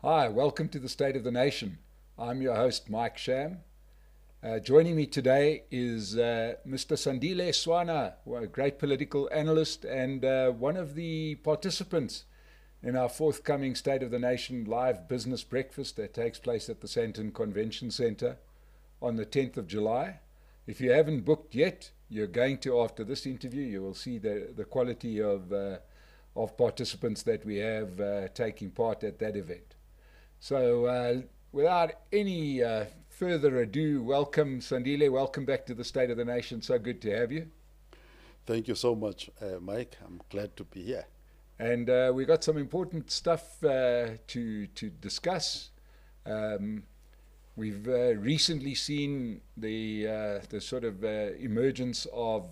Hi, welcome to the State of the Nation. I'm your host, Mike Sham. Joining me today is Mr. Sandile Swana, a great political analyst and one of the participants in our forthcoming State of the Nation live business breakfast that takes place at the Sandton Convention Centre on the 10th of July. If you haven't booked yet, you're going to after this interview. You will see the quality of participants that we have taking part at that event. So without any further ado, welcome Sandile, welcome back to the State of the Nation. So good to have you. Thank you so much, Mike. I'm glad to be here. And we got some important stuff to discuss. We've recently seen the sort of emergence of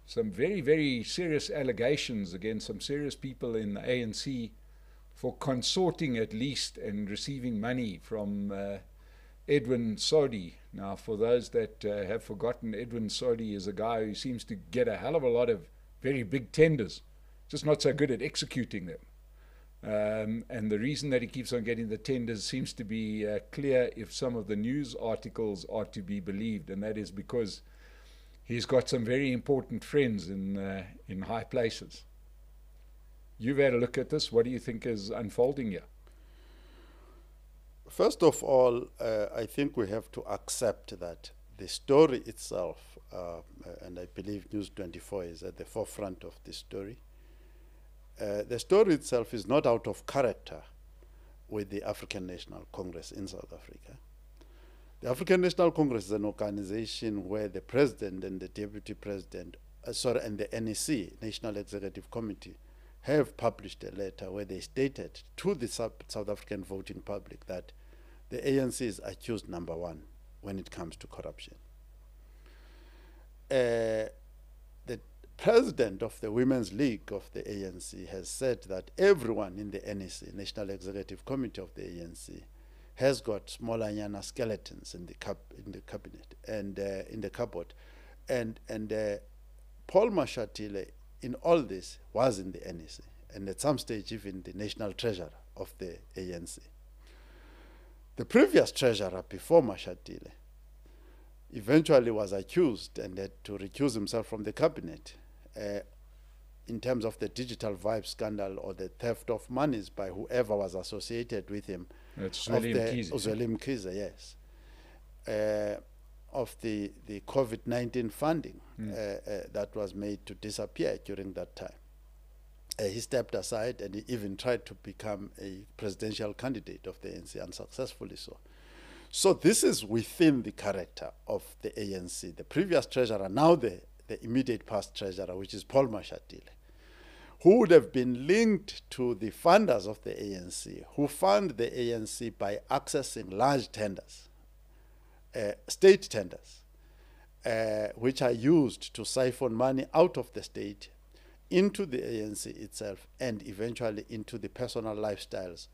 some very, very serious allegations against some serious people in the ANC for consorting at least and receiving money from Edwin Sodi. Now, for those that have forgotten, Edwin Sodi is a guy who seems to get a hell of a lot of very big tenders, just not so good at executing them. And the reason that he keeps on getting the tenders seems to be clear if some of the news articles are to be believed, and that is because he's got some very important friends in high places. You've had a look at this. What do you think is unfolding here? First of all, I think we have to accept that the story itself, and I believe News 24 is at the forefront of this story, the story itself is not out of character with the African National Congress in South Africa. The African National Congress is an organization where the president and the deputy president, and the NEC, National Executive Committee, have published a letter where they stated to the South African voting public that the ANC is accused number one when it comes to corruption. The president of the Women's League of the ANC has said that everyone in the NEC, National Executive Committee of the ANC, has got smaller yana skeletons in the cabinet and in the cupboard, and Paul Mashatile in all this was in the NEC, and at some stage even the national treasurer of the ANC. The previous treasurer before Mashatile eventually was accused and had to recuse himself from the cabinet in terms of the digital vibe scandal or the theft of monies by whoever was associated with him. That's Zweli Mkhize, yes. Of the COVID-19 funding that was made to disappear during that time. He stepped aside and he even tried to become a presidential candidate of the ANC, unsuccessfully so. So this is within the character of the ANC. The previous treasurer, now the immediate past treasurer, which is Paul Mashatile, who would have been linked to the funders of the ANC, who fund the ANC by accessing large tenders, state tenders, which are used to siphon money out of the state into the ANC itself and eventually into the personal lifestyles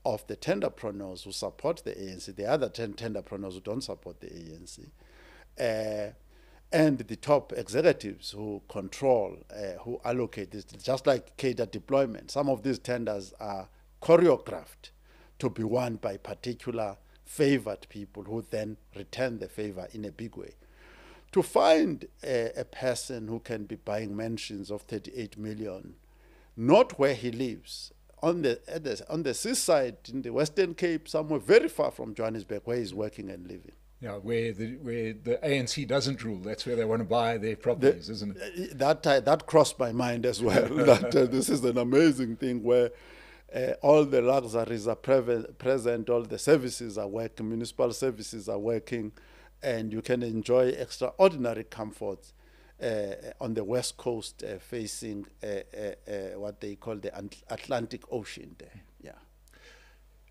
of the tenderpreneurs who support the ANC, the other 10 tenderpreneurs who don't support the ANC, and the top executives who control, who allocate this, just like cadre deployment. Some of these tenders are choreographed to be won by particular favored people who then return the favor in a big way. To find a person who can be buying mansions of 38 million, not where he lives, on the seaside in the Western Cape, somewhere very far from Johannesburg, where he's working and living. Yeah, where the ANC doesn't rule. That's where they want to buy their properties, isn't it? That crossed my mind as well. That this is an amazing thing where all the luxuries are present, all the services are working, municipal services are working, and you can enjoy extraordinary comforts on the west coast facing what they call the Atlantic Ocean there. Yeah.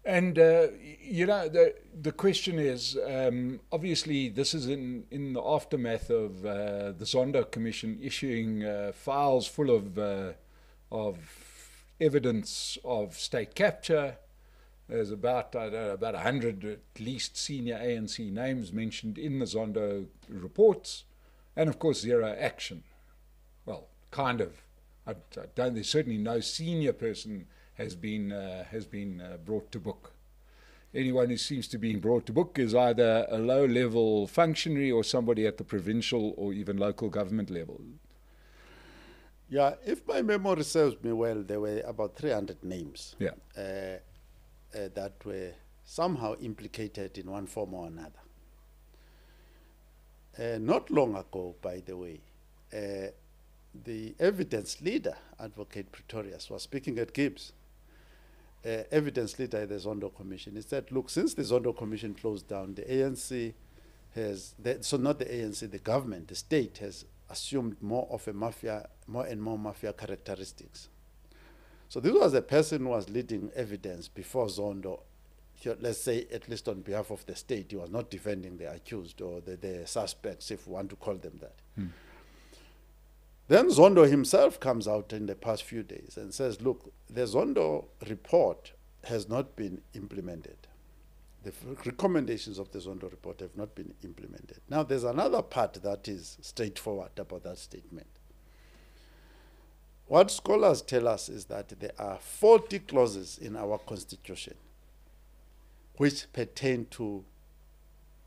And, the question is, obviously this is in the aftermath of the Zondo Commission issuing files full of evidence of state capture. There's about 100 at least senior ANC names mentioned in the Zondo reports, and of course zero action. Well, kind of. There's certainly no senior person has been brought to book. Anyone who seems to be brought to book is either a low-level functionary or somebody at the provincial or even local government level. Yeah, if my memory serves me well, there were about 300 names that were somehow implicated in one form or another. Not long ago, by the way, the evidence leader, Advocate Pretorius, was speaking at Gibbs. Evidence leader at the Zondo Commission. He said, look, since the Zondo Commission closed down, the ANC so not the ANC, the government, the state has assumed more and more mafia characteristics. So this was a person who was leading evidence before Zondo, let's say at least on behalf of the state. He was not defending the accused or the suspects, if we want to call them that. Then Zondo himself comes out in the past few days and says, look, the Zondo report has not been implemented. The recommendations of the Zondo report have not been implemented. Now, there's another part that is straightforward about that statement. What scholars tell us is that there are 40 clauses in our constitution which pertain to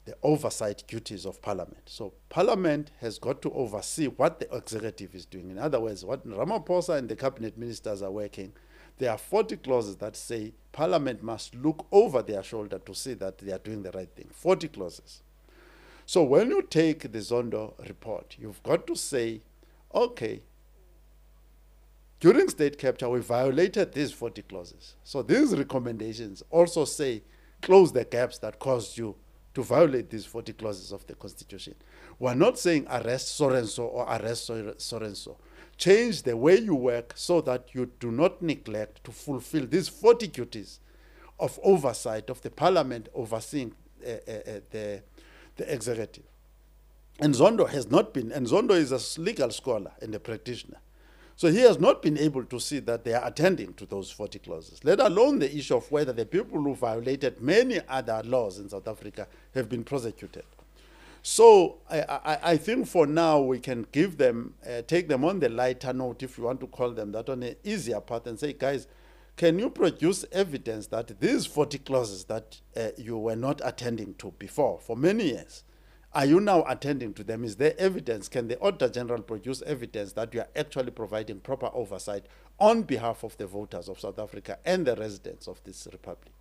the oversight duties of Parliament. So Parliament has got to oversee what the executive is doing. In other words, what Ramaphosa and the cabinet ministers are working, there are 40 clauses that say Parliament must look over their shoulder to see that they are doing the right thing. 40 clauses. So when you take the Zondo report, you've got to say, okay, during state capture, we violated these 40 clauses. So these recommendations also say, close the gaps that caused you to violate these 40 clauses of the Constitution. We're not saying arrest so-and-so or arrest so-and-so. Change the way you work so that you do not neglect to fulfill these 40 duties of oversight of the Parliament overseeing the executive. And Zondo has not been, and Zondo is a legal scholar and a practitioner. So he has not been able to see that they are attending to those 40 clauses, let alone the issue of whether the people who violated many other laws in South Africa have been prosecuted. So I think for now we can give them, take them on the lighter note, if you want to call them that, on an easier path and say, guys, can you produce evidence that these 40 clauses that you were not attending to before for many years, are you now attending to them? Is there evidence? Can the Auditor General produce evidence that you are actually providing proper oversight on behalf of the voters of South Africa and the residents of this republic?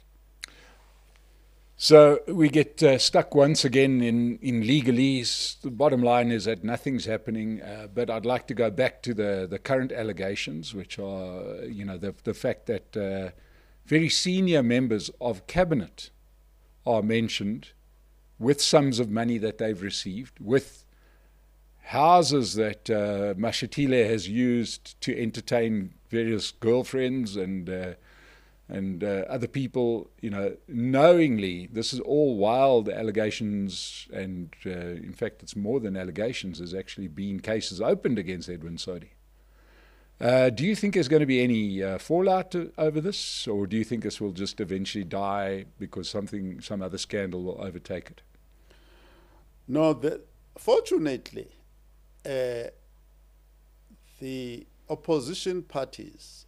So we get stuck once again in legalese. The bottom line is that nothing's happening, but I'd like to go back to the current allegations, which are, the fact that very senior members of cabinet are mentioned with sums of money that they've received, with houses that Mashatile has used to entertain various girlfriends and other people, knowingly. This is all while the allegations, and in fact it's more than allegations, there's actually been cases opened against Edwin Sodi. Do you think there's going to be any fallout over this, or do you think this will just eventually die because some other scandal will overtake it? No, fortunately, the opposition parties,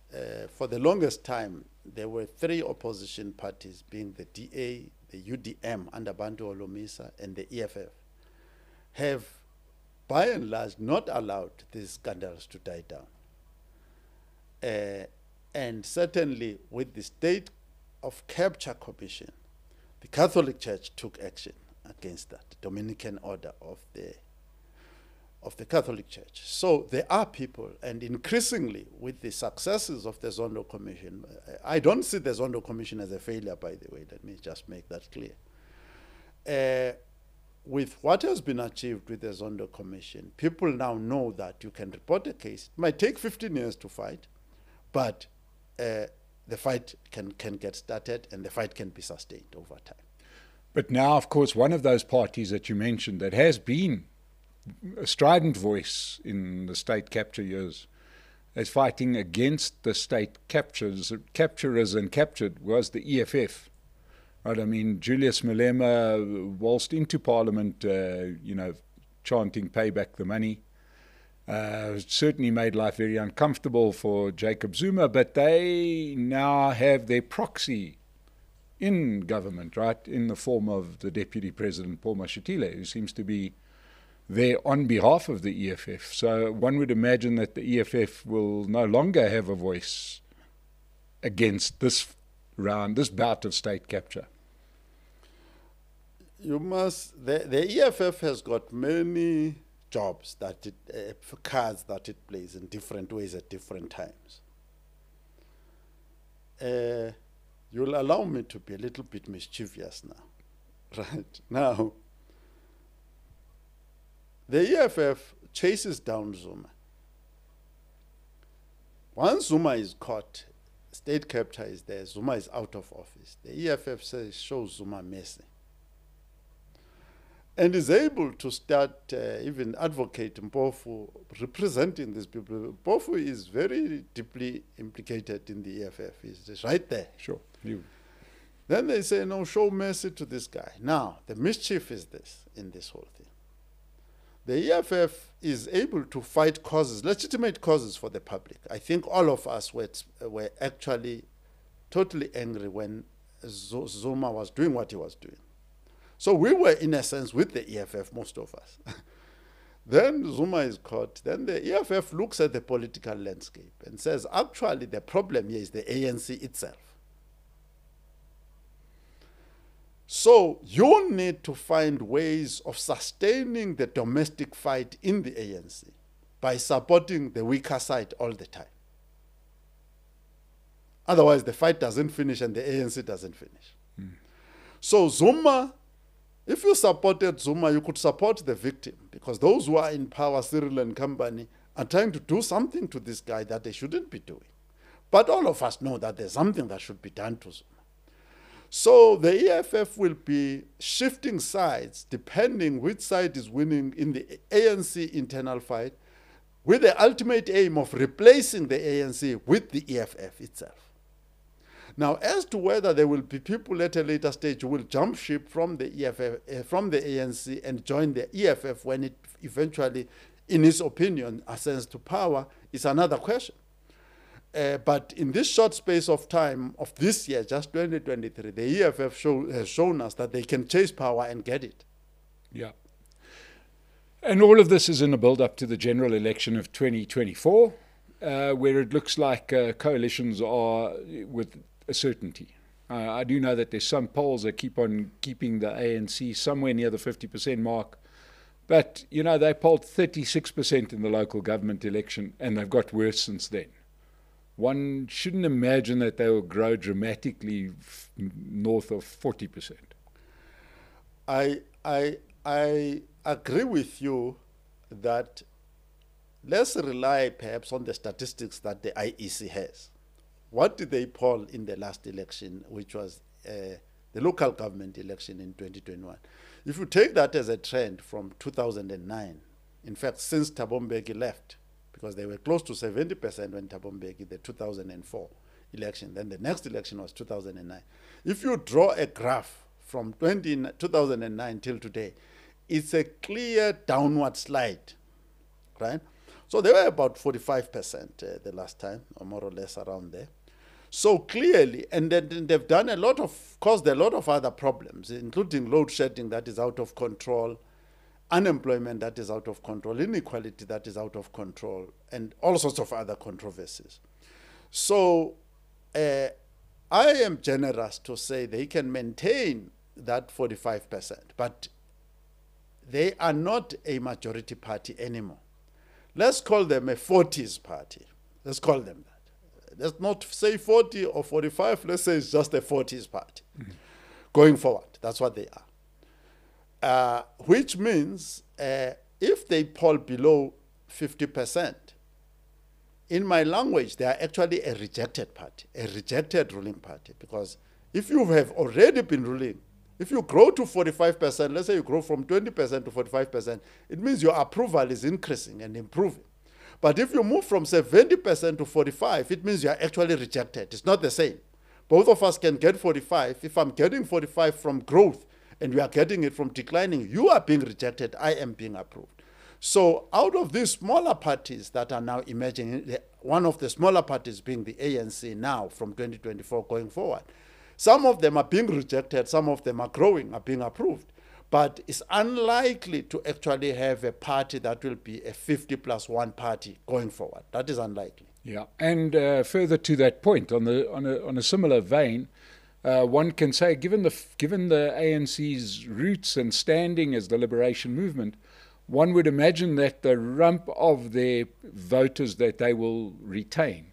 for the longest time, there were three opposition parties, being the DA, the UDM under Bantu Olomisa, and the EFF, have by and large not allowed these scandals to die down. And certainly with the State of Capture Commission, the Catholic Church took action against that, Dominican order of the Catholic Church. So there are people, and increasingly with the successes of the Zondo Commission, I don't see the Zondo Commission as a failure, by the way, let me just make that clear. With what has been achieved with the Zondo Commission, people now know that you can report a case. It might take 15 years to fight, but the fight can get started and the fight can be sustained over time. But now, of course, one of those parties that you mentioned that has been a strident voice in the state capture years is fighting against the state capturers and captured was the EFF. Right? I mean, Julius Malema waltzed into Parliament, chanting "pay back the money." Certainly made life very uncomfortable for Jacob Zuma, but they now have their proxy in government, right, in the form of the Deputy President, Paul Mashatile, who seems to be there on behalf of the EFF. So one would imagine that the EFF will no longer have a voice against this bout of state capture. The EFF has got many jobs that cards that it plays in different ways at different times. You'll allow me to be a little bit mischievous now, right? Now, the EFF chases down Zuma. Once Zuma is caught, state capture is there, Zuma is out of office. The EFF shows Zuma mercy, and is able to start even advocating Mpofu, representing these people. Mpofu is very deeply implicated in the EFF. He's right there. Sure. Then they say, no, show mercy to this guy. Now, the mischief is this, in this whole thing. The EFF is able to fight causes, legitimate causes for the public. I think all of us were actually totally angry when Zuma was doing what he was doing. So we were, in a sense, with the EFF, most of us. Then Zuma is caught. Then the EFF looks at the political landscape and says, actually, the problem here is the ANC itself. So you need to find ways of sustaining the domestic fight in the ANC by supporting the weaker side all the time. Otherwise, the fight doesn't finish and the ANC doesn't finish. So Zuma, if you supported Zuma, you could support the victim, because those who are in power, Cyril and company, are trying to do something to this guy that they shouldn't be doing. But all of us know that there's something that should be done to Zuma. So the EFF will be shifting sides depending which side is winning in the ANC internal fight, with the ultimate aim of replacing the ANC with the EFF itself. Now, as to whether there will be people at a later stage who will jump ship from the EFF, from the ANC and join the EFF when it eventually, in his opinion, ascends to power, is another question. But in this short space of time of this year, just 2023, the EFF has shown us that they can chase power and get it. Yeah. And all of this is in a build-up to the general election of 2024, where it looks like coalitions are with a certainty. I do know that there's some polls that keep on keeping the ANC somewhere near the 50% mark. But, you know, they polled 36% in the local government election, and they've got worse since then. One shouldn't imagine that they will grow dramatically north of 40%. I agree with you that let's rely perhaps on the statistics that the IEC has. What did they poll in the last election, which was the local government election in 2021? If you take that as a trend from 2009, in fact, since Thabo Mbeki left, because they were close to 70% when Thabo Mbeki, the 2004 election. Then the next election was 2009. If you draw a graph from 2009 till today, it's a clear downward slide, right? So they were about 45% the last time, or more or less around there. So clearly, and then they've done caused a lot of other problems, including load shedding that is out of control, unemployment that is out of control, inequality that is out of control, and all sorts of other controversies. So I am generous to say they can maintain that 45%, but they are not a majority party anymore. Let's call them a 40s party. Let's call them that. Let's not say 40 or 45. Let's say it's just a 40s party. Going forward, that's what they are. Which means if they poll below 50%, in my language, they are actually a rejected party, a rejected ruling party. Because if you have already been ruling, if you grow to 45%, let's say you grow from 20% to 45%, it means your approval is increasing and improving. But if you move from 70% to 45%, it means you are actually rejected. It's not the same. Both of us can get 45%. If I'm getting 45% from growth and we are getting it from declining, you are being rejected, I am being approved. So out of these smaller parties that are now emerging, one of the smaller parties being the ANC now from 2024 going forward, some of them are being rejected, some of them are growing, are being approved. But it's unlikely to actually have a party that will be a 50+1 party going forward. That is unlikely. Yeah, and further to that point, on a similar vein, one can say, given the ANC's roots and standing as the liberation movement, one would imagine that the rump of their voters that they will retain,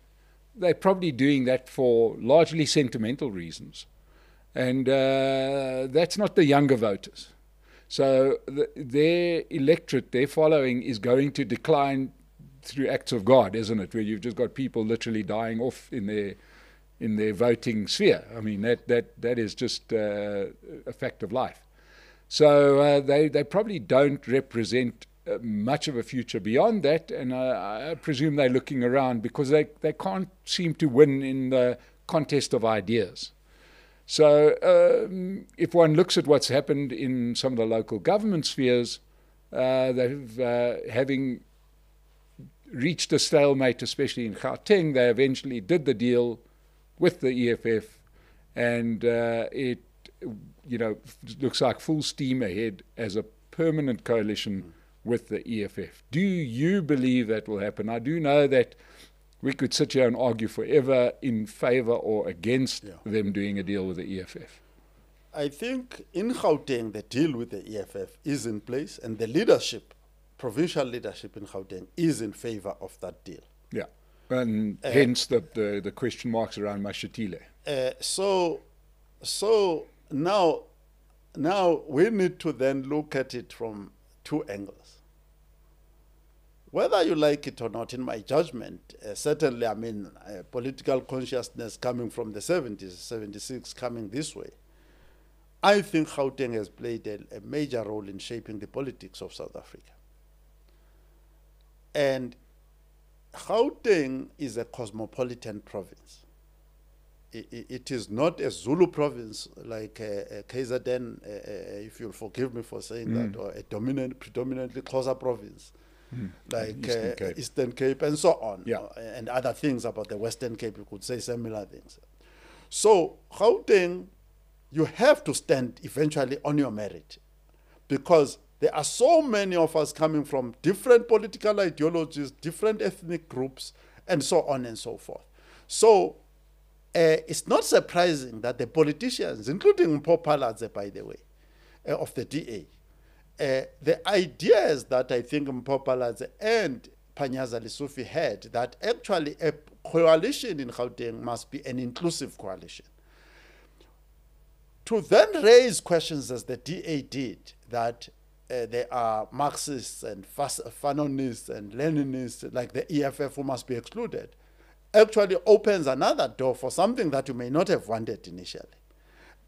they're probably doing that for largely sentimental reasons, and that's not the younger voters. So their electorate, their following, is going to decline through acts of God, isn't it? Where you've just got people literally dying off in their voting sphere. I mean, that is just a fact of life. So they probably don't represent much of a future beyond that, and I presume they're looking around because they can't seem to win in the contest of ideas. So if one looks at what's happened in some of the local government spheres, having reached a stalemate, especially in Gauteng, they eventually did the deal with the EFF, and it looks like full steam ahead as a permanent coalition with the EFF. Do you believe that will happen? I do know that we could sit here and argue forever in favor or against them doing a deal with the EFF. I think in Gauteng, the deal with the EFF is in place, and the leadership, provincial leadership in Gauteng, is in favor of that deal. Yeah, and hence the question marks around Mashatile. So now we need to then look at it from two angles. Whether you like it or not, in my judgment, certainly, I mean, political consciousness coming from the 70s, 76 coming this way, I think Gauteng has played a major role in shaping the politics of South Africa. And Gauteng is a cosmopolitan province. It is not a Zulu province like KZN, if you'll forgive me for saying that, or a predominantly Xhosa province. Like Eastern Cape and so on, and other things about the Western Cape, you could say similar things. So Gauteng, you have to stand eventually on your merit, because there are so many of us coming from different political ideologies, different ethnic groups, and so on and so forth. So it's not surprising that the politicians, including Mpho Phalatse, by the way, of the DA, the ideas that I think Mpho Phalatse and Panyaza Lesufi had, that actually a coalition in Gauteng must be an inclusive coalition. To then raise questions as the DA did, that there are Marxists and Fanonists and Leninists like the EFF who must be excluded, actually opens another door for something that you may not have wanted initially.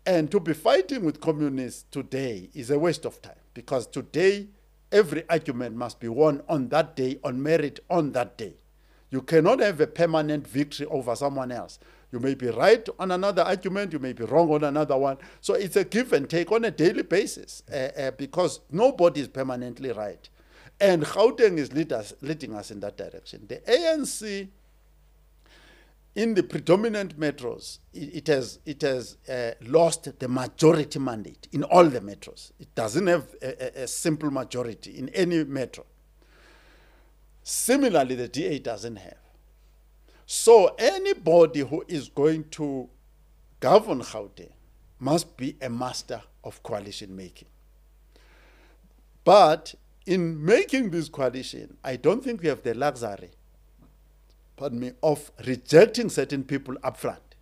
And to be fighting with communists today is a waste of time, because today every argument must be won on that day, on merit on that day. You cannot have a permanent victory over someone else. You may be right on another argument, you may be wrong on another one. So it's a give and take on a daily basis, because nobody is permanently right. And Gauteng is leading us in that direction. The ANC, in the predominant metros, it has lost the majority mandate in all the metros. It doesn't have a simple majority in any metro. Similarly, the DA doesn't have. So anybody who is going to govern Gauteng must be a master of coalition making. But in making this coalition, I don't think we have the luxury, pardon me, of rejecting certain people up front.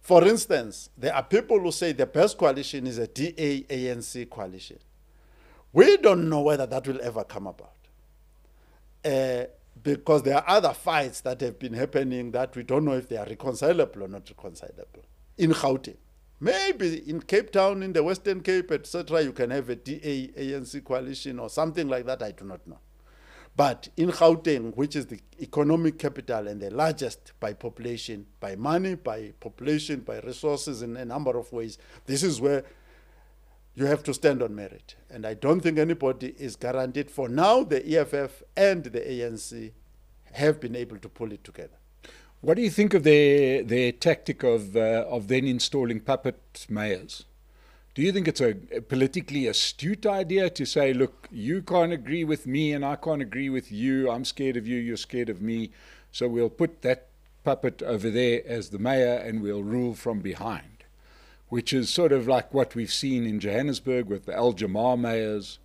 For instance, there are people who say the best coalition is a DA-ANC coalition. We don't know whether that will ever come about. Because there are other fights that have been happening that we don't know if they are reconcilable or not reconcilable in Gauteng. Maybe in Cape Town, in the Western Cape, etc., you can have a DA-ANC coalition or something like that, I do not know. But in Gauteng, which is the economic capital and the largest by population, by money, by population, by resources in a number of ways, this is where you have to stand on merit. And I don't think anybody is guaranteed. For now, the EFF and the ANC have been able to pull it together. What do you think of their tactic of then installing puppet mayors? Do you think it's a politically astute idea to say, look, you can't agree with me and I can't agree with you, I'm scared of you, you're scared of me, so we'll put that puppet over there as the mayor and we'll rule from behind, which is sort of like what we've seen in Johannesburg with the Al Jamar mayors,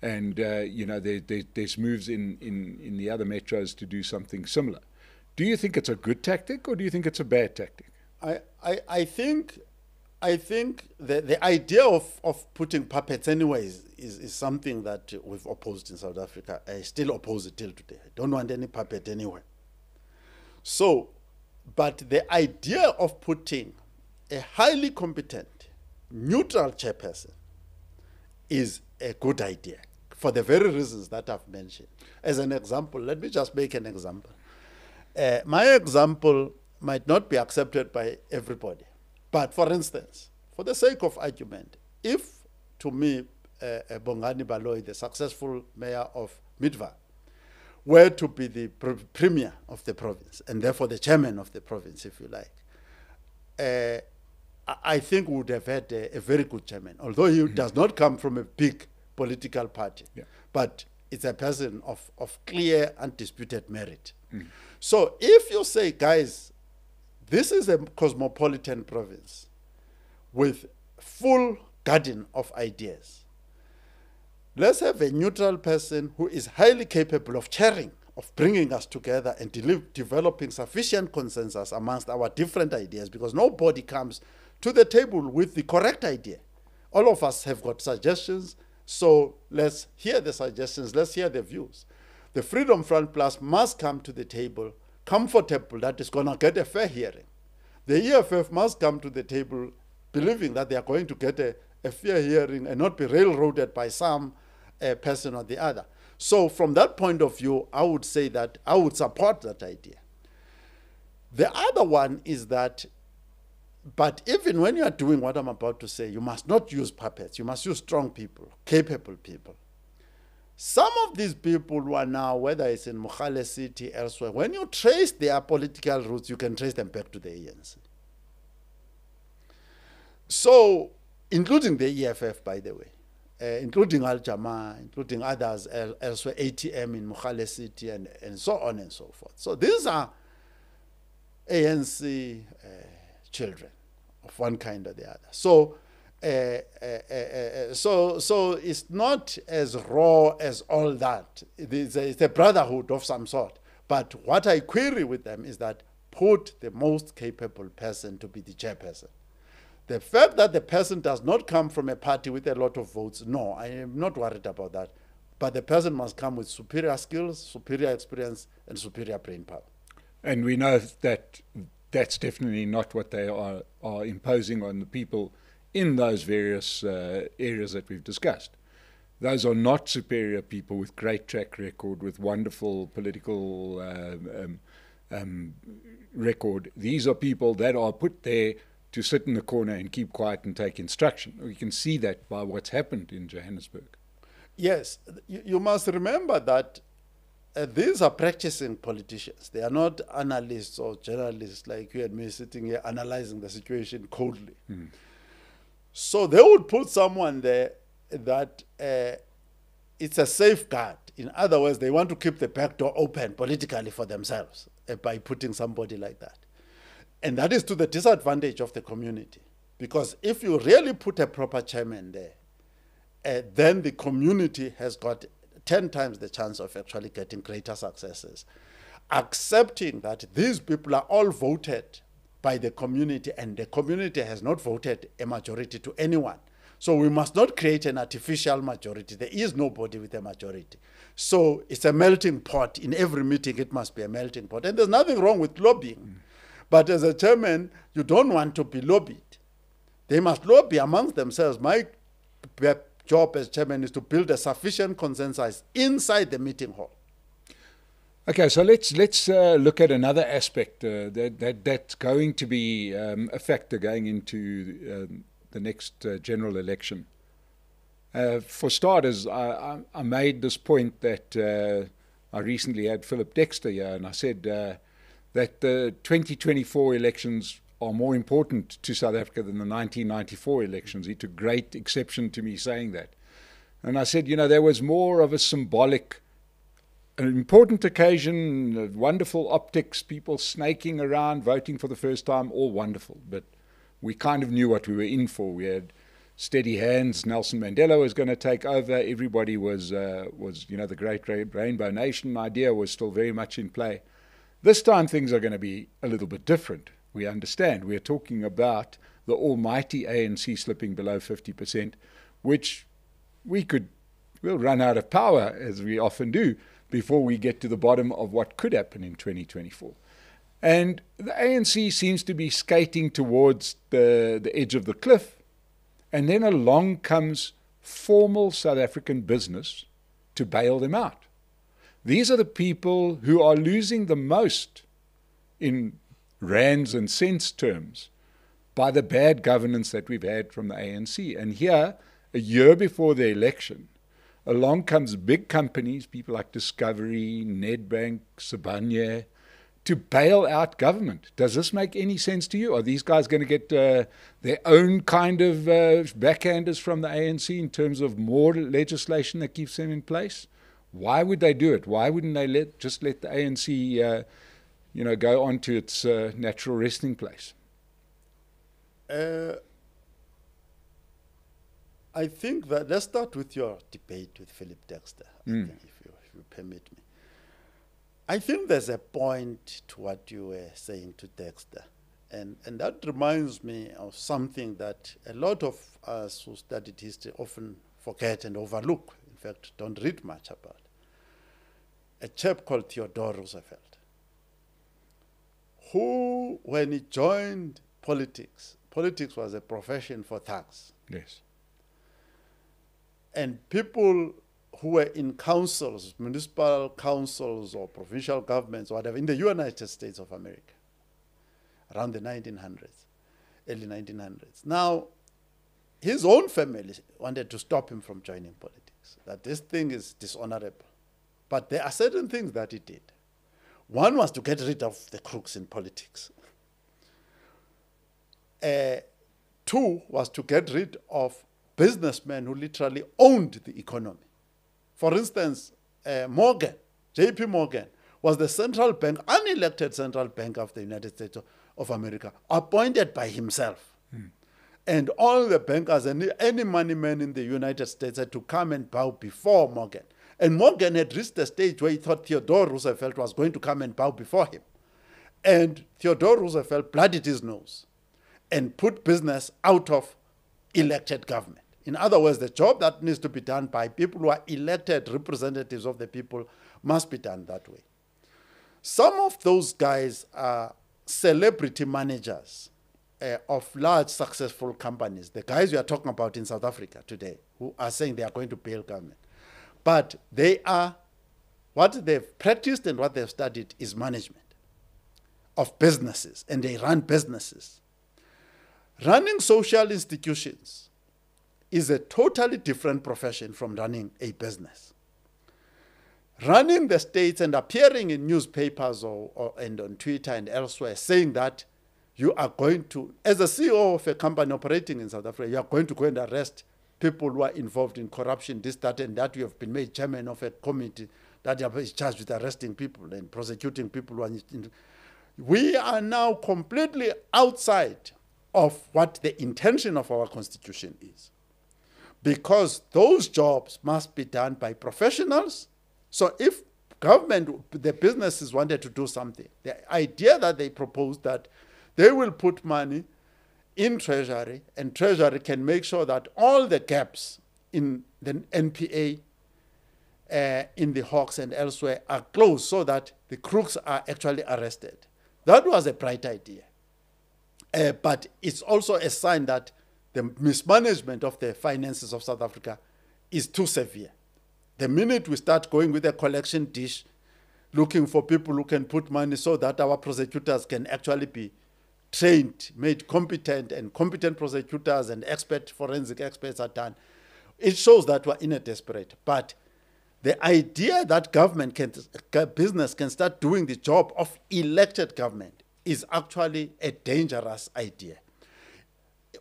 and there's moves in the other metros to do something similar. Do you think it's a good tactic or do you think it's a bad tactic? I think the idea of putting puppets anyways is something that we've opposed in South Africa. I still oppose it till today. I don't want any puppet anywhere. So, but the idea of putting a highly competent, neutral chairperson is a good idea for the very reasons that I've mentioned. As an example, let me just make an example. My example might not be accepted by everybody. But for instance, for the sake of argument, if to me, Bongani Baloyi, the successful mayor of Midva, were to be the premier of the province, and therefore the chairman of the province, if you like, I think we would have had a very good chairman, although he does not come from a big political party. Yeah. But it's a person of clear, undisputed merit. So if you say, guys, this is a cosmopolitan province with full garden of ideas. Let's have a neutral person who is highly capable of chairing, of bringing us together and developing sufficient consensus amongst our different ideas, because nobody comes to the table with the correct idea. All of us have got suggestions, so let's hear the suggestions, let's hear the views. The Freedom Front Plus must come to the table comfortable that it's going to get a fair hearing. The EFF must come to the table believing that they are going to get a fair hearing and not be railroaded by some person or the other. So from that point of view, I would say that I would support that idea. The other one is that, but even when you are doing what I'm about to say, you must not use puppets. You must use strong people, capable people. Some of these people who are now, whether it's in Mogale City, elsewhere, when you trace their political roots, you can trace them back to the ANC. So, including the EFF, by the way, including Al Jamar, including others elsewhere, ATM in Mogale City, and so on and so forth. So these are ANC children of one kind or the other. So, so it's not as raw as all that. It's a brotherhood of some sort. But what I query with them is that put the most capable person to be the chairperson. The fact that the person does not come from a party with a lot of votes, no, I am not worried about that. But the person must come with superior skills, superior experience, and superior brain power. And we know that that's definitely not what they are imposing on the people in those various areas that we've discussed. Those are not superior people with great track record, with wonderful political record. These are people that are put there to sit in the corner and keep quiet and take instruction. We can see that by what's happened in Johannesburg. Yes, you must remember that these are practicing politicians. They are not analysts or journalists like you and me sitting here analyzing the situation coldly. So they would put someone there that it's a safeguard. In other words, they want to keep the back door open politically for themselves by putting somebody like that. And that is to the disadvantage of the community. Because if you really put a proper chairman there, then the community has got 10 times the chance of actually getting greater successes. Accepting that these people are all voted by the community and the community has not voted a majority to anyone. So we must not create an artificial majority. There is nobody with a majority. So it's a melting pot. In every meeting, it must be a melting pot. And there's nothing wrong with lobbying. But as a chairman, you don't want to be lobbied. They must lobby amongst themselves. My job as chairman is to build a sufficient consensus inside the meeting hall. Okay, so let's look at another aspect that's going to be a factor going into the next general election For starters, I made this point that I recently had Philip Dexter here, and I said that the 2024 elections are more important to South Africa than the 1994 elections. He took great exception to me saying that. And I said, there was more of a symbolic, an important occasion, wonderful optics, people snaking around, voting for the first time, all wonderful. But we kind of knew what we were in for. We had steady hands. Nelson Mandela was going to take over. Everybody was the great Rainbow Nation idea was still very much in play. This time things are going to be a little bit different. We understand. We're talking about the almighty ANC slipping below 50%, which we'll run out of power, as we often do, before we get to the bottom of what could happen in 2024. And the ANC seems to be skating towards the edge of the cliff, and then along comes formal South African business to bail them out. These are the people who are losing the most in rands and cents terms by the bad governance that we've had from the ANC. And here, a year before the election, along comes big companies, people like Discovery, Nedbank, Sibanye, to bail out government. Does this make any sense to you? Are these guys going to get their own kind of backhanders from the ANC in terms of more legislation that keeps them in place? Why would they do it? Why wouldn't they just let the ANC go on to its natural resting place? I think that let's start with your debate with Philip Dexter, if you permit me. I think there's a point to what you were saying to Dexter, and that reminds me of something that a lot of us who studied history often forget and overlook, in fact, don't read much about. A chap called Theodore Roosevelt, who, when he joined politics was a profession for thugs. Yes. And people who were in councils, municipal councils or provincial governments or whatever, in the United States of America, around the 1900s, early 1900s. Now, his own family wanted to stop him from joining politics, that this thing is dishonorable. But there are certain things that he did. One was to get rid of the crooks in politics. Two was to get rid of businessmen who literally owned the economy. For instance, Morgan, J.P. Morgan, was the central bank, unelected central bank of the United States of America, appointed by himself. And all the bankers and any money man in the United States had to come and bow before Morgan. And Morgan had reached the stage where he thought Theodore Roosevelt was going to come and bow before him. And Theodore Roosevelt bloodied his nose and put business out of elected government. In other words, the job that needs to be done by people who are elected representatives of the people must be done that way. Some of those guys are celebrity managers of large successful companies, the guys we are talking about in South Africa today, who are saying they are going to bail government. But they are, what they've practiced and what they've studied is management of businesses, and they run businesses. Running social institutions is a totally different profession from running a business. Running the states and appearing in newspapers and on Twitter and elsewhere saying that you are going to, as a CEO of a company operating in South Africa, you are going to go and arrest people who are involved in corruption, this, that, and that. You have been made chairman of a committee that is charged with arresting people and prosecuting people who are we are now completely outside of what the intention of our constitution is. Because those jobs must be done by professionals. So if government, the businesses wanted to do something, the idea that they proposed that they will put money in Treasury, and Treasury can make sure that all the gaps in the NPA, in the Hawks and elsewhere are closed so that the crooks are actually arrested. That was a bright idea. But it's also a sign that the mismanagement of the finances of South Africa is too severe. The minute we start going with a collection dish, looking for people who can put money so that our prosecutors can actually be trained, made competent, and competent prosecutors and forensic experts are done. It shows that we're in a desperate. But the idea that business can start doing the job of elected government is actually a dangerous idea.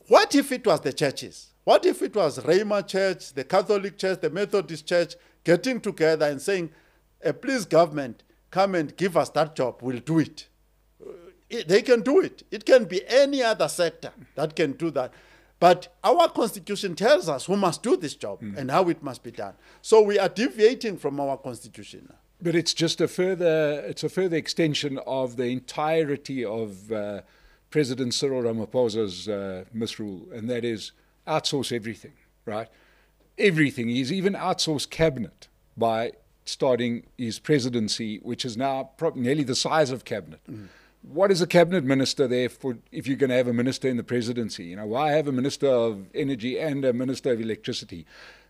What if it was the churches? What if it was Rhema Church, the Catholic Church, the Methodist Church getting together and saying, please government, come and give us that job, we'll do it. They can do it. It can be any other sector that can do that. But our constitution tells us who must do this job and how it must be done. So we are deviating from our constitution. But it's just a further extension of the entirety of President Cyril Ramaphosa's misrule, and that is outsource everything, right? Everything. He's even outsourced cabinet by starting his presidency, which is now nearly the size of cabinet. What is a cabinet minister there for if you're going to have a minister in the presidency? You know, why have a minister of energy and a minister of electricity?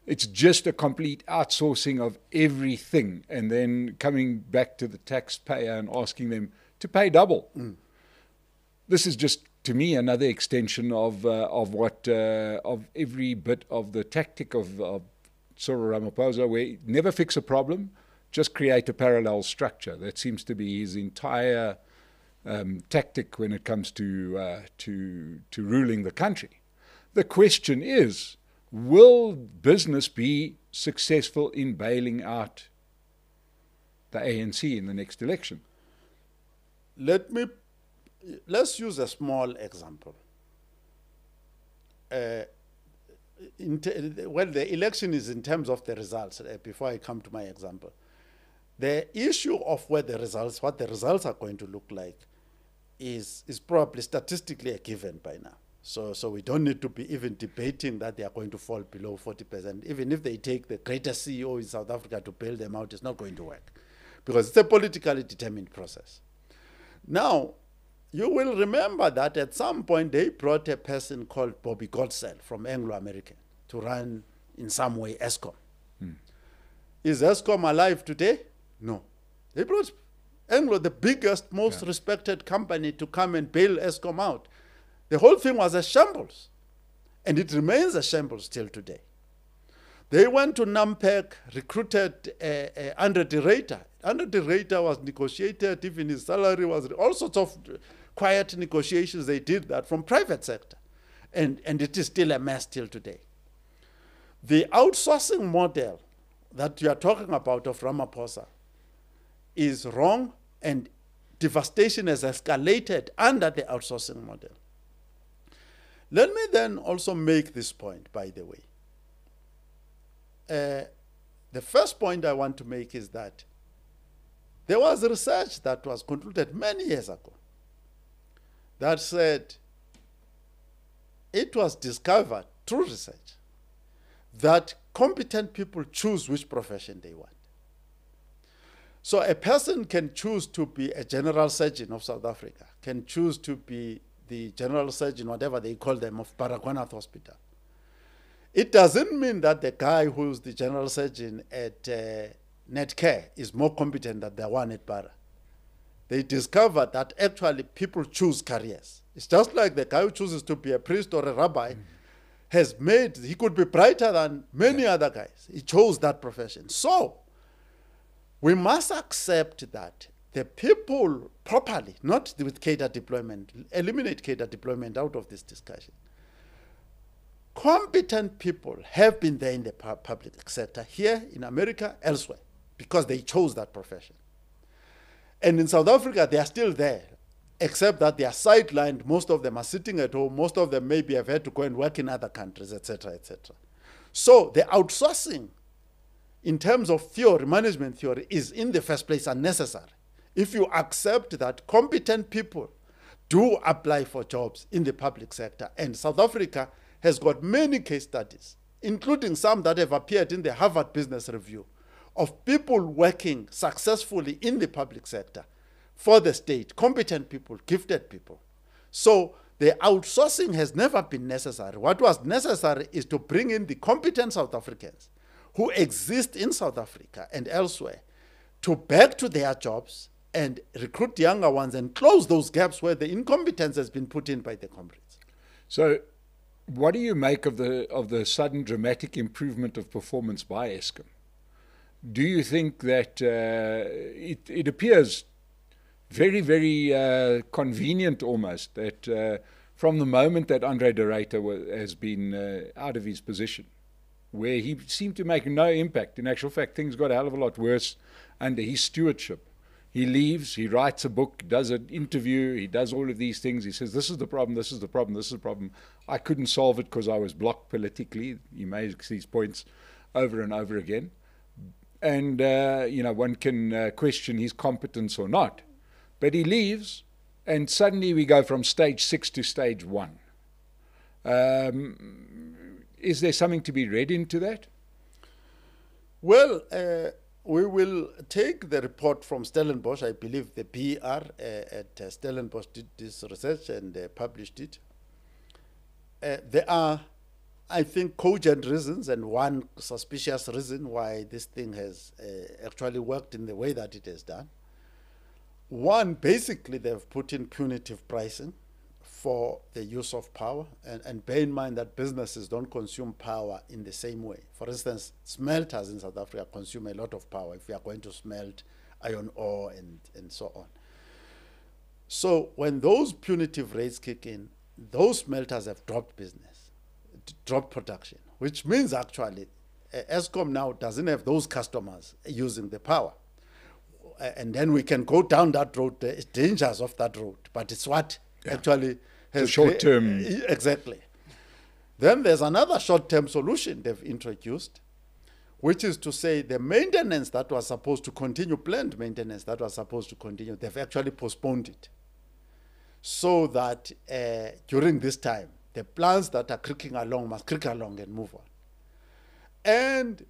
It's just a complete outsourcing of everything and then coming back to the taxpayer and asking them to pay double. This is just, to me, another extension of every bit of the tactic of Cyril Ramaphosa, where never fix a problem, just create a parallel structure. That seems to be his entire tactic when it comes to ruling the country. The question is, will business be successful in bailing out the ANC in the next election? Let's use a small example. The election is in terms of the results. Before I come to my example, the issue of what the results are going to look like is probably statistically a given by now. So we don't need to be even debating that they are going to fall below 40%. Even if they take the greatest CEO in South Africa to bail them out, it's not going to work because it's a politically determined process. Now, you will remember that at some point they brought a person called Bobby Goldsell from Anglo-American to run in some way Eskom. Is Eskom alive today? No. They brought Anglo, the biggest, most respected company, to come and bail Eskom out. The whole thing was a shambles, and it remains a shambles till today. They went to Nampek, recruited Andre de Ruyter. Andre de Ruyter was negotiated, even his salary was all sorts of quiet negotiations. They did that from private sector, and it is still a mess till today. The outsourcing model that you are talking about of Ramaphosa is wrong, and devastation has escalated under the outsourcing model. Let me then also make this point, by the way. The first point I want to make is that there was research that was concluded many years ago that said it was discovered through research that competent people choose which profession they want. So a person can choose to be a general surgeon of South Africa, can choose to be the general surgeon, whatever they call them, of Baragwanath Hospital. It doesn't mean that the guy who's the general surgeon at Netcare is more competent than the one at Bara. They discovered that actually people choose careers. It's just like the guy who chooses to be a priest or a rabbi he could be brighter than many other guys. He chose that profession. So we must accept that the people properly, not with cadre deployment, eliminate cadre deployment out of this discussion. Competent people have been there in the public sector, here in America, elsewhere, because they chose that profession. And in South Africa, they are still there, except that they are sidelined. Most of them are sitting at home. Most of them maybe have had to go and work in other countries, etc., etc. So the outsourcing, in terms of theory, management theory, is in the first place unnecessary. If you accept that competent people do apply for jobs in the public sector, and South Africa has got many case studies, including some that have appeared in the Harvard Business Review, of people working successfully in the public sector for the state, competent people, gifted people. So the outsourcing has never been necessary. What was necessary is to bring in the competent South Africans who exist in South Africa and elsewhere to back to their jobs and recruit younger ones and close those gaps where the incompetence has been put in by the comrades. So What do you make of the sudden dramatic improvement of performance by Eskom? Do you think that it appears very, very convenient almost that from the moment that Andre de Ruyter has been out of his position, where he seemed to make no impact. In actual fact, things got a hell of a lot worse under his stewardship. He leaves, he writes a book, does an interview, he does all of these things. He says, this is the problem, this is the problem, this is the problem. I couldn't solve it because I was blocked politically. He makes these points over and over again. And, one can question his competence or not. But he leaves, and suddenly we go from stage 6 to stage 1. Is there something to be read into that? Well, we will take the report from Stellenbosch. I believe the PR at Stellenbosch did this research and published it. There are, I think, cogent reasons and one suspicious reason why this thing has actually worked in the way that it has done. One, basically, they've put in punitive pricing for the use of power, and bear in mind that businesses don't consume power in the same way. For instance, smelters in South Africa consume a lot of power if we are going to smelt iron ore and so on. So when those punitive rates kick in, those smelters have dropped business, dropped production, which means actually Eskom now doesn't have those customers using the power. And then we can go down that road, the dangers of that road, but it's what actually has short-term. Exactly. Then there's another short-term solution they've introduced, which is to say the maintenance that was supposed to continue, planned maintenance that was supposed to continue, they've actually postponed it. So that during this time, the plants that are creaking along must creak along and move on. And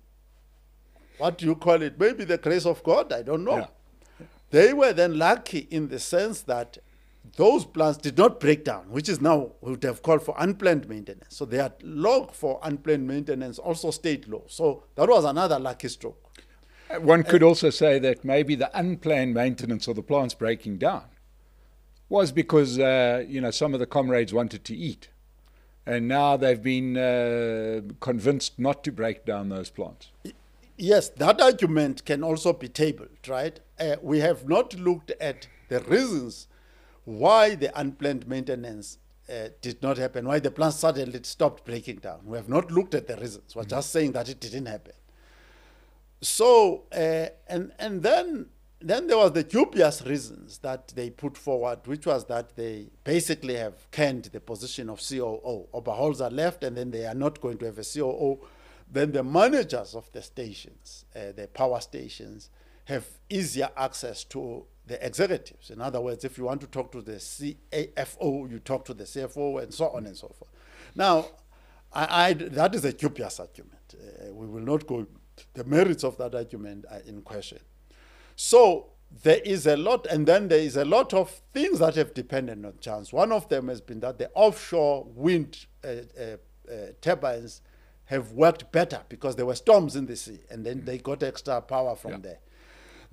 what do you call it? Maybe the grace of God, I don't know. Yeah. They were then lucky in the sense that those plants did not break down, which is now we would have called for unplanned maintenance. So their log for unplanned maintenance also stayed low. So that was another lucky stroke. One could also say that maybe the unplanned maintenance of the plants breaking down was because some of the comrades wanted to eat, and now they've been convinced not to break down those plants. Yes, that argument can also be tabled, right? We have not looked at the reasons why the unplanned maintenance did not happen, why the plant suddenly stopped breaking down. We have not looked at the reasons. We're just saying that it didn't happen. So, and then there was the dubious reasons that they put forward, which was that they basically have canned the position of COO. Oberholzer left, and then they are not going to have a COO. Then the managers of the stations, the power stations, have easier access to the executives. In other words, if you want to talk to the CAFO, you talk to the CFO, and so on and so forth. Now, that is a dubious argument. We will not go. The merits of that argument are in question. So there is a lot, and then there is a lot of things that have depended on chance. One of them has been that the offshore wind turbines have worked better because there were storms in the sea, and then they got extra power from there.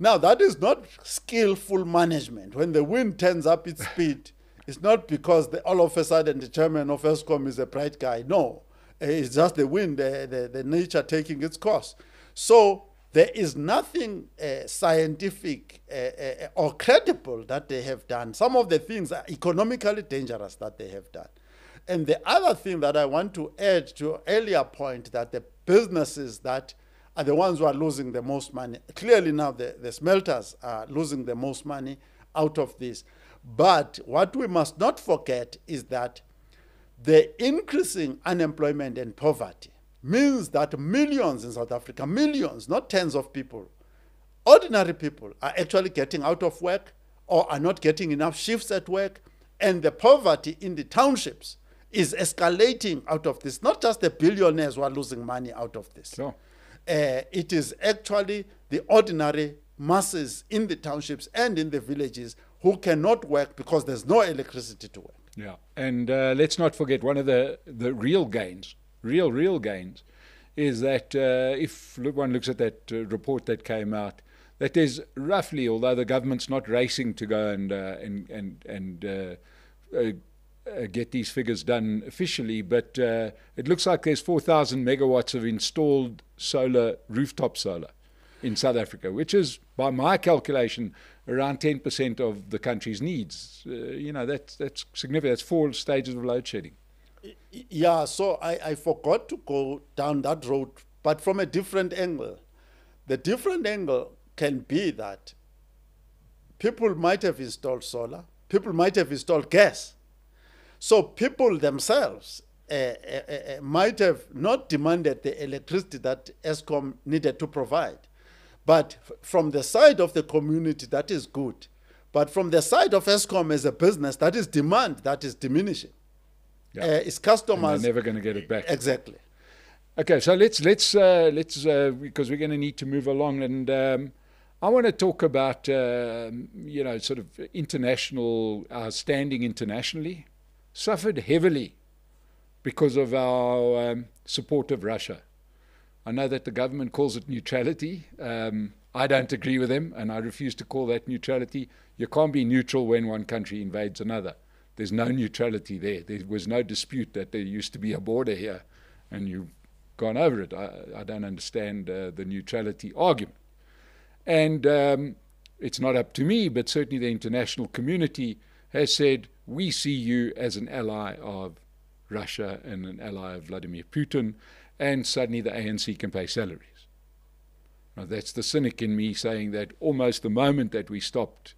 Now, that is not skillful management. When the wind turns up its speed, it's not because all of a sudden the chairman of Eskom is a bright guy. No, it's just the wind, the nature taking its course. So there is nothing scientific or credible that they have done. Some of the things are economically dangerous that they have done. And the other thing that I want to add to an earlier point, that the businesses that are the ones who are losing the most money. Clearly now the smelters are losing the most money out of this. But what we must not forget is that the increasing unemployment and poverty means that millions in South Africa, millions, not tens of people, ordinary people are actually getting out of work or are not getting enough shifts at work. And the poverty in the townships is escalating out of this. Not just the billionaires who are losing money out of this. Sure. It is actually the ordinary masses in the townships and in the villages who cannot work because there's no electricity to work. Yeah, and let's not forget one of the real gains, real gains, is that if one looks at that report that came out, that there's roughly, although the government's not racing to go and get these figures done officially, but it looks like there's 4,000 megawatts of installed rooftop solar in South Africa, which is, by my calculation, around 10% of the country's needs. That's significant. That's 4 stages of load shedding. Yeah, so I forgot to go down that road, but from a different angle. The different angle can be that people might have installed solar, people might have installed gas. So people themselves might have not demanded the electricity that Eskom needed to provide. But from the side of the community, that is good. But from the side of Eskom as a business, that is demand that is diminishing. Yeah. Its customers... And they're never going to get it back. Exactly. Okay, so let's because we're going to need to move along, and I want to talk about sort of our standing internationally. Suffered heavily because of our support of Russia. I know that the government calls it neutrality. I don't agree with them, and I refuse to call that neutrality. You can't be neutral when one country invades another. There's no neutrality there. There was no dispute that there used to be a border here, and you've gone over it. I don't understand the neutrality argument. And it's not up to me, but certainly the international community has said, we see you as an ally of Russia and an ally of Vladimir Putin, and suddenly the ANC can pay salaries. Now, that's the cynic in me saying that almost the moment that we stopped,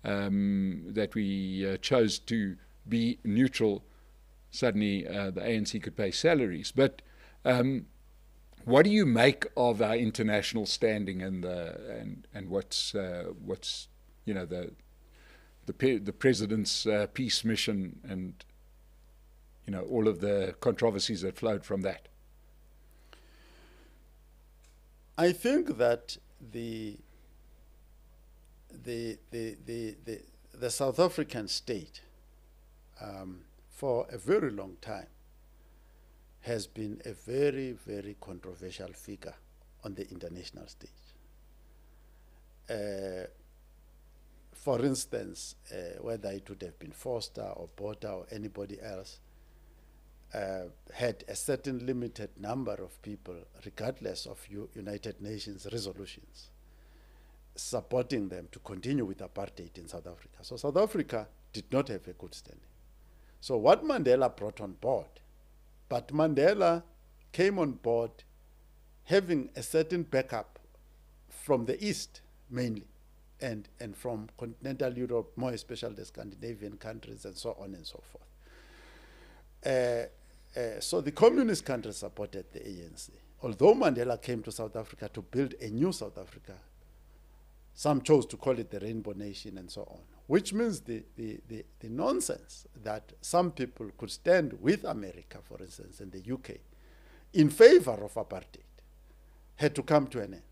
that we chose to be neutral, suddenly the ANC could pay salaries. But what do you make of our international standing and what's the president's peace mission and all of the controversies that flowed from that? I think that the South African state, for a very long time, has been a very, very controversial figure on the international stage. For instance, whether it would have been Forster or Botha or anybody else, had a certain limited number of people, regardless of United Nations resolutions, supporting them to continue with apartheid in South Africa. So South Africa did not have a good standing. So what Mandela brought on board, but Mandela came on board having a certain backup from the East mainly, and from continental Europe, more especially the Scandinavian countries and so on and so forth. So the communist countries supported the ANC. Although Mandela came to South Africa to build a new South Africa, some chose to call it the Rainbow Nation and so on, which means the nonsense that some people could stand with America, for instance, and the UK, in favor of apartheid, had to come to an end.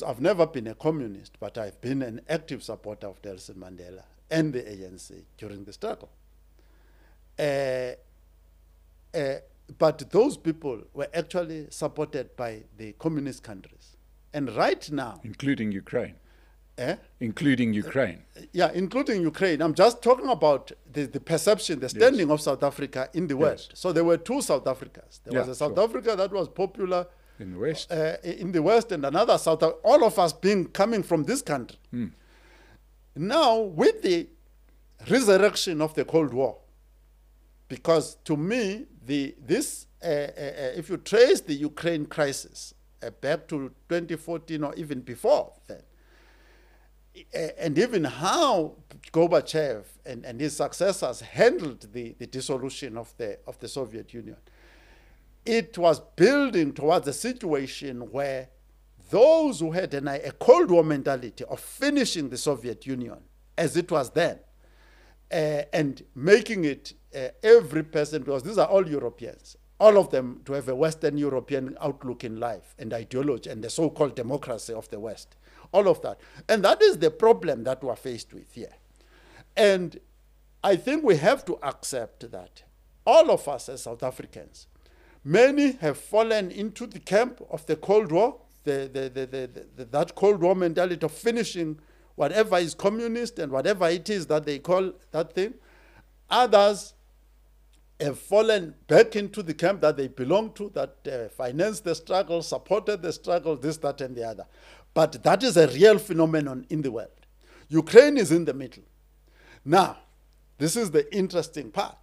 I've never been a communist, but I've been an active supporter of Nelson Mandela and the ANC during the struggle. But those people were actually supported by the communist countries. And right now... Including Ukraine. Including Ukraine. Yeah, including Ukraine. I'm just talking about the perception, the standing of South Africa in the West. So there were two South Africas. There was a South Africa that was popular in the West, and another South Africa, all of us coming from this country. Now, with the resurrection of the Cold War, because to me, if you trace the Ukraine crisis back to 2014 or even before then, and even how Gorbachev and his successors handled the dissolution of the Soviet Union, it was building towards a situation where those who had a Cold War mentality of finishing the Soviet Union as it was then, and making it every person, because these are all Europeans, all of them to have a Western European outlook in life and ideology and the so-called democracy of the West, all of that. And that is the problem that we're faced with here. And I think we have to accept that all of us as South Africans, many have fallen into the camp of the Cold War, that Cold War mentality of finishing whatever is communist and whatever it is that they call that thing. Others have fallen back into the camp that they belong to, that financed the struggle, supported the struggle, this, that, and the other. But that is a real phenomenon in the world. Ukraine is in the middle. Now, this is the interesting part.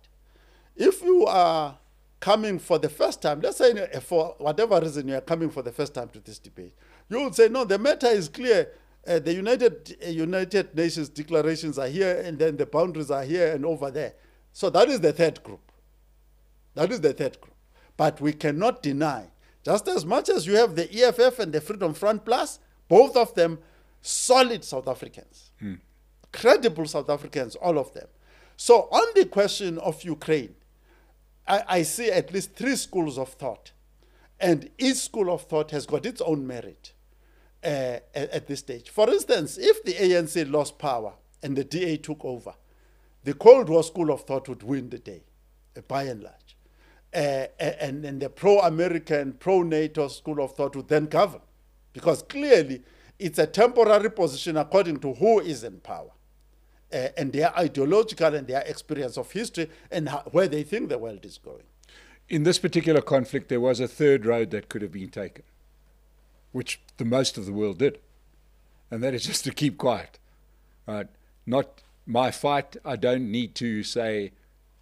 If you are coming for the first time, let's say for whatever reason you are coming for the first time to this debate, you would say, no, the matter is clear. The United Nations declarations are here, and then the boundaries are here and over there. So that is the third group. That is the third group. But we cannot deny, just as much as you have the EFF and the Freedom Front Plus, both of them solid South Africans, credible South Africans, all of them. So on the question of Ukraine, I see at least three schools of thought. And each school of thought has got its own merit at this stage. For instance, if the ANC lost power and the DA took over, the Cold War school of thought would win the day, by and large. And the pro-American, pro-NATO school of thought would then govern. Because clearly, it's a temporary position according to who is in power. And their ideological and their experience of history and where they think the world is going. In this particular conflict, there was a third road that could have been taken, which the most of the world did. And that is just to keep quiet. Right? Not my fight. I don't need to say,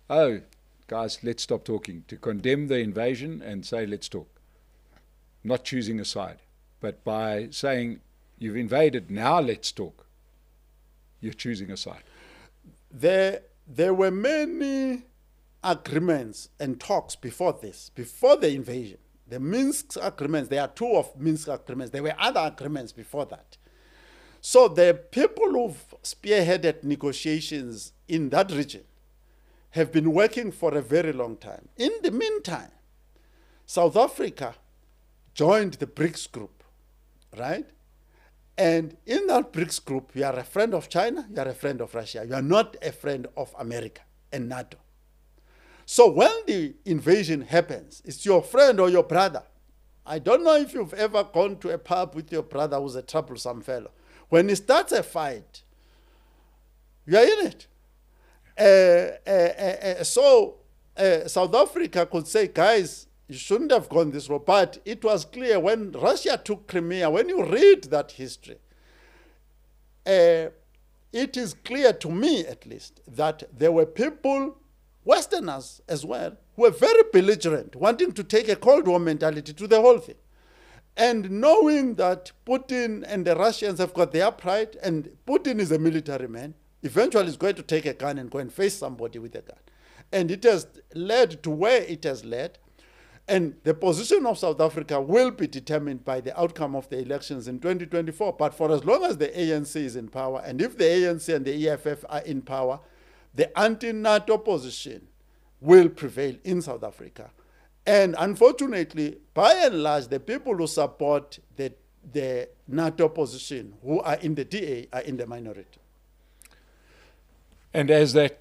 oh, guys, let's stop talking. To condemn the invasion and say, let's talk. Not choosing a side. But by saying, you've invaded, now let's talk. You're choosing a side. There were many agreements and talks before this, before the invasion. The Minsk agreements, there are two of Minsk agreements. There were other agreements before that. So the people who've spearheaded negotiations in that region have been working for a very long time. In the meantime, South Africa joined the BRICS group, right? And in that BRICS group, you are a friend of China, you are a friend of Russia. You are not a friend of America and NATO. So when the invasion happens, it's your friend or your brother. I don't know if you've ever gone to a pub with your brother who's a troublesome fellow. When he starts a fight, you are in it. So South Africa could say, guys, you shouldn't have gone this road. But it was clear when Russia took Crimea, when you read that history, it is clear to me at least that there were people, Westerners as well, who were very belligerent, wanting to take a Cold War mentality to the whole thing. And knowing that Putin and the Russians have got their pride, and Putin is a military man, eventually is going to take a gun and go and face somebody with a gun. And it has led to where it has led. And the position of South Africa will be determined by the outcome of the elections in 2024. But for as long as the ANC is in power, and if the ANC and the EFF are in power, the anti-NATO position will prevail in South Africa. And unfortunately, by and large, the people who support the NATO position, who are in the DA, are in the minority. And as that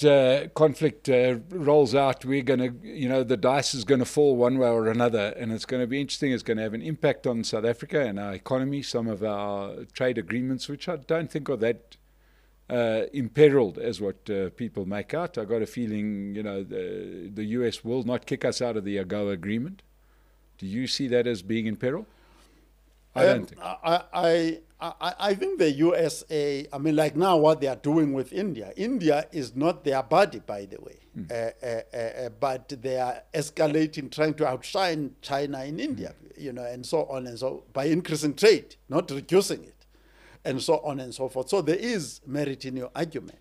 conflict rolls out, we're going to, the dice is going to fall one way or another. And it's going to be interesting. It's going to have an impact on South Africa and our economy, some of our trade agreements, which I don't think are that imperiled as what people make out. I got a feeling, the US will not kick us out of the AGOA agreement. Do you see that as being in peril? I don't think. I think the USA, like now what they are doing with India. India is not their buddy, by the way. But they are escalating, trying to outshine China in India, and so on and so, by increasing trade, not reducing it, and so on and so forth. So there is merit in your argument.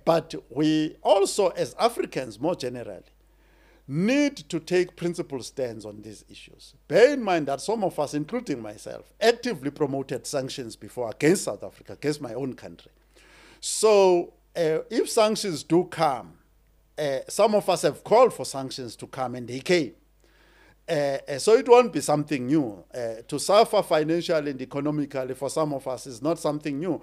But we also, as Africans more generally, need to take principled stands on these issues. Bear in mind that some of us, including myself, actively promoted sanctions before against South Africa, against my own country. So if sanctions do come, some of us have called for sanctions to come and they came. So it won't be something new. To suffer financially and economically for some of us is not something new,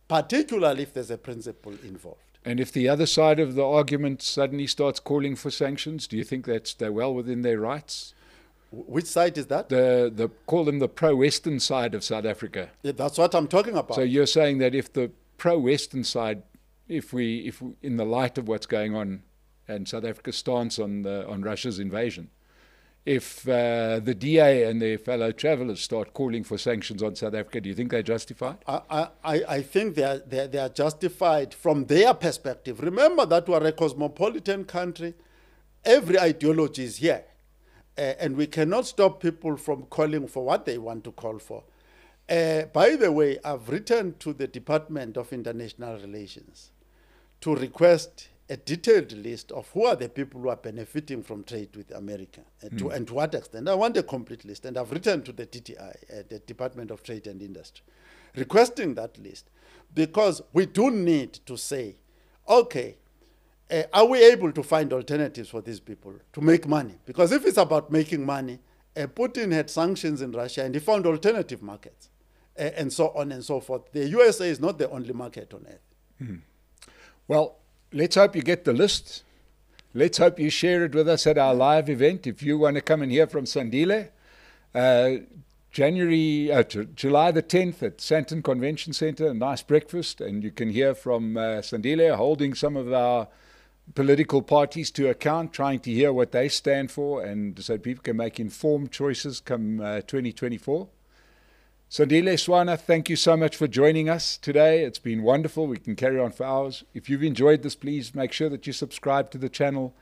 particularly if there's a principle involved. And if the other side of the argument suddenly starts calling for sanctions, do you think they're well within their rights? Which side is that? Call them the pro-Western side of South Africa. Yeah, that's what I'm talking about. So you're saying that if the pro-Western side if we, in the light of what's going on and South Africa's stance on Russia's invasion, if the DA and their fellow travellers start calling for sanctions on South Africa, do you think they're justified? I think they are justified from their perspective. Remember that we are a cosmopolitan country. Every ideology is here. And we cannot stop people from calling for what they want to call for. By the way, I've written to the Department of International Relations to request a detailed list of who are the people who are benefiting from trade with America and to what extent. I want a complete list, and I've written to the DTI, the Department of Trade and Industry, requesting that list, because we do need to say, okay, are we able to find alternatives for these people to make money? Because if it's about making money, Putin had sanctions in Russia and he found alternative markets, and so on and so forth. The USA is not the only market on earth. Well, let's hope you get the list. Let's hope you share it with us at our live event. If you want to come and hear from Sandile, July the 10th at Sandton Convention Center, a nice breakfast, and you can hear from Sandile holding some of our political parties to account, trying to hear what they stand for, and so people can make informed choices come 2024. Sandile Swana, thank you so much for joining us today. It's been wonderful. We can carry on for hours. If you've enjoyed this, please make sure that you subscribe to the channel.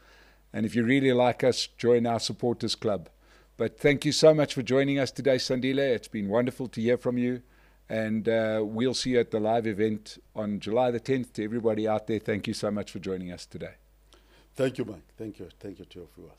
And if you really like us, join our supporters club. But thank you so much for joining us today, Sandile. It's been wonderful to hear from you. And we'll see you at the live event on July the 10th. To everybody out there, thank you so much for joining us today. Thank you, Mike. Thank you. Thank you to your viewers.